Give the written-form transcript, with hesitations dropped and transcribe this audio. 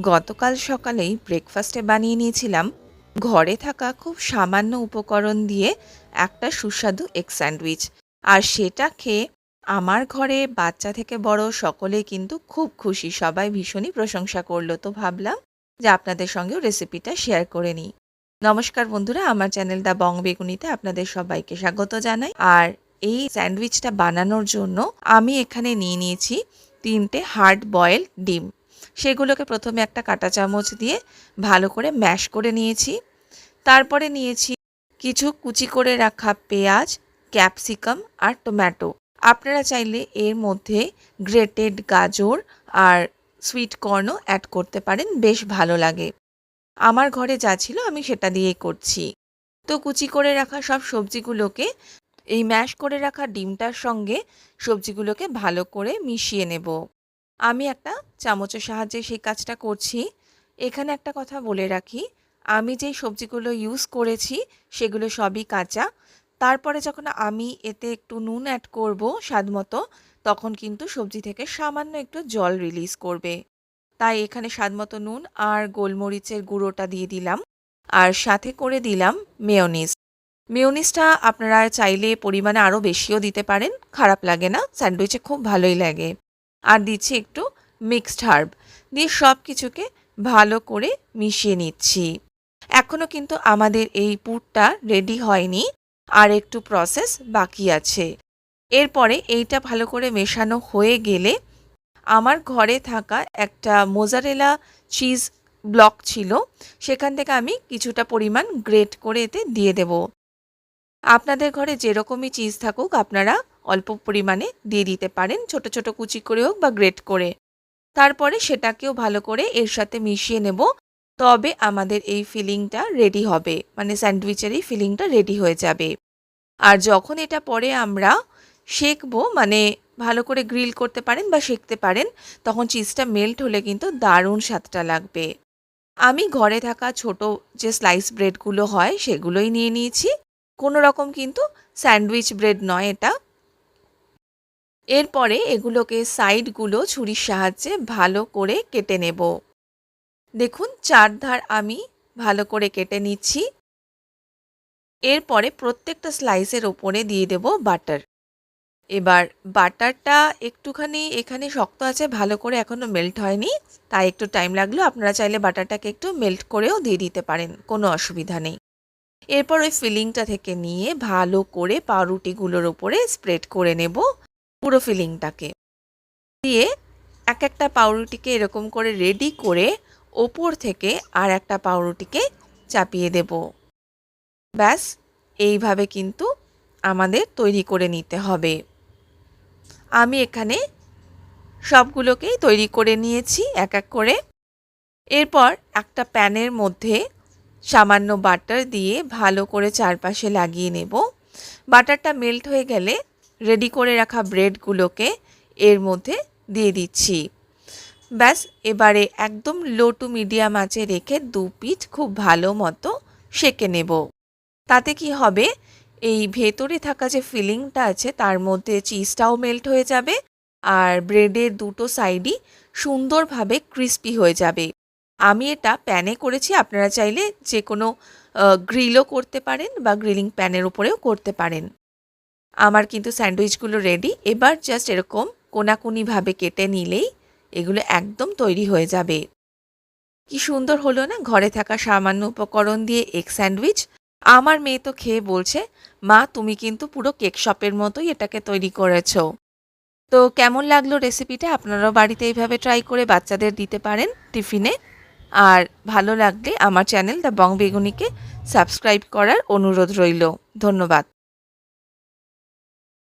গতকাল সকালেই ব্রেকফাস্টে বানিয়ে নিয়েছিলাম ঘরে থাকা খুব সামান্য উপকরণ দিয়ে একটা সুস্বাদু এগ স্যান্ডউইচ। আর সেটা খেয়ে আমার ঘরে বাচ্চা থেকে বড় সকলেই কিন্তু খুব খুশি, সবাই ভীষণই প্রশংসা করলো। তো ভাবলাম যে আপনাদের সঙ্গেও রেসিপিটা শেয়ার করে নিই। নমস্কার বন্ধুরা, আমার চ্যানেল দ্য বং বেগুনিতে আপনাদের সবাইকে স্বাগত জানাই। আর এই স্যান্ডউইচটা বানানোর জন্য আমি এখানে নিয়ে নিয়েছি 3টে হার্ড বয়েল ডিম। সেগুলোকে প্রথমে একটা কাঁটা চামচ দিয়ে ভালো করে ম্যাশ করে নিয়েছি। তারপরে নিয়েছি কিছু কুচি করে রাখা পেঁয়াজ, ক্যাপসিকাম আর টমেটো। আপনারা চাইলে এর মধ্যে গ্রেটেড গাজর আর সুইট কর্নও অ্যাড করতে পারেন, বেশ ভালো লাগে। আমার ঘরে যা ছিল আমি সেটা দিয়েই করছি। তো কুচি করে রাখা সব সবজিগুলোকে এই ম্যাশ করে রাখা ডিমটার সঙ্গে সবজিগুলোকে ভালো করে মিশিয়ে নেব। আমি একটা চামচের সাহায্যে সেই কাজটা করছি। এখানে একটা কথা বলে রাখি, আমি যেই সবজিগুলো ইউজ করেছি সেগুলো সবই কাঁচা। তারপরে যখন আমি এতে একটু নুন অ্যাড করব স্বাদমতো, তখন কিন্তু সবজি থেকে সামান্য একটু জল রিলিজ করবে। তাই এখানে স্বাদমতো নুন আর গোলমরিচের গুঁড়োটা দিয়ে দিলাম, আর সাথে করে দিলাম মেয়োনিজ। মেয়োনিজটা আপনারা চাইলে পরিমাণে আরও বেশিও দিতে পারেন, খারাপ লাগে না, স্যান্ডউইচে খুব ভালোই লাগে। আর দিচ্ছি একটু মিক্সড হার্ব দিয়ে সব কিছুকে ভালো করে মিশিয়ে নিচ্ছি। এখনও কিন্তু আমাদের এই পুরটা রেডি হয়নি, আর একটু প্রসেস বাকি আছে। এরপরে এইটা ভালো করে মেশানো হয়ে গেলে আমার ঘরে থাকা একটা মোজারেলা চিজ ব্লক ছিল, সেখান থেকে আমি কিছুটা পরিমাণ গ্রেট করে এতে দিয়ে দেব। আপনাদের ঘরে যেরকমই চিজ থাকুক আপনারা অল্প পরিমাণে দিয়ে দিতে পারেন, ছোট ছোট কুচি করে হোক বা গ্রেট করে। তারপরে সেটাকেও ভালো করে এর সাথে মিশিয়ে নেব। তবে আমাদের এই ফিলিংটা রেডি হবে, মানে স্যান্ডউইচের এই ফিলিংটা রেডি হয়ে যাবে। আর যখন এটা পরে আমরা সেঁকবো, মানে ভালো করে গ্রিল করতে পারেন বা সেঁকতে পারেন, তখন চিজটা মেল্ট হলে কিন্তু দারুণ স্বাদটা লাগবে। আমি ঘরে থাকা ছোট যে স্লাইস ব্রেডগুলো হয় সেগুলোই নিয়ে নিয়েছি, কোনো রকম কিন্তু স্যান্ডউইচ ব্রেড নয় এটা। এরপরে এগুলোকে সাইডগুলো ছুরির সাহায্যে ভালো করে কেটে নেব। দেখুন চারধার আমি ভালো করে কেটে নিচ্ছি। এরপরে প্রত্যেকটা স্লাইসের ওপরে দিয়ে দেব বাটার। এবার বাটারটা একটুখানি এখানে শক্ত আছে, ভালো করে এখনও মেল্ট হয়নি, তাই একটু টাইম লাগলো। আপনারা চাইলে বাটারটাকে একটু মেল্ট করেও দিয়ে দিতে পারেন, কোনো অসুবিধা নেই। এরপর ওই ফিলিংটা থেকে নিয়ে ভালো করে পাউরুটিগুলোর ওপরে স্প্রেড করে নেব পুরো ফিলিংটাকে দিয়ে। এক একটা পাউরুটিকে এরকম করে রেডি করে ওপর থেকে আর একটা পাউরুটিকে চাপিয়ে দেব। ব্যাস, এইভাবে কিন্তু আমাদের তৈরি করে নিতে হবে। আমি এখানে সবগুলোকেই তৈরি করে নিয়েছি এক এক করে। এরপর একটা প্যানের মধ্যে সামান্য বাটার দিয়ে ভালো করে চারপাশে লাগিয়ে নেব। বাটারটা মেল্ট হয়ে গেলে রেডি করে রাখা ব্রেডগুলোকে এর মধ্যে দিয়ে দিচ্ছি। ব্যাস, এবারে একদম লো টু মিডিয়াম আঁচে রেখে দু পিঠ খুব ভালো মতো সেঁকে নেব। তাতে কি হবে, এই ভেতরে থাকা যে ফিলিংটা আছে তার মধ্যে চিজটাও মেল্ট হয়ে যাবে, আর ব্রেডের দুটো সাইডই সুন্দরভাবে ক্রিস্পি হয়ে যাবে। আমি এটা প্যানে করেছি, আপনারা চাইলে যে কোনো গ্রিলও করতে পারেন বা গ্রিলিং প্যানের উপরেও করতে পারেন। আমার কিন্তু স্যান্ডউইচগুলো রেডি। এবার জাস্ট এরকম কোনাকুনিভাবে কেটে নিলেই এগুলো একদম তৈরি হয়ে যাবে। কি সুন্দর হলো না, ঘরে থাকা সামান্য উপকরণ দিয়ে এগ স্যান্ডউইচ। আমার মেয়ে তো খেয়ে বলছে, মা তুমি কিন্তু পুরো কেক শপের মতোই এটাকে তৈরি করেছো। তো কেমন লাগলো রেসিপিটা? আপনারাও বাড়িতে এইভাবে ট্রাই করে বাচ্চাদের দিতে পারেন টিফিনে। আর ভালো লাগলে আমার চ্যানেল দ্য বং বেগুনিকে সাবস্ক্রাইব করার অনুরোধ রইল। ধন্যবাদ।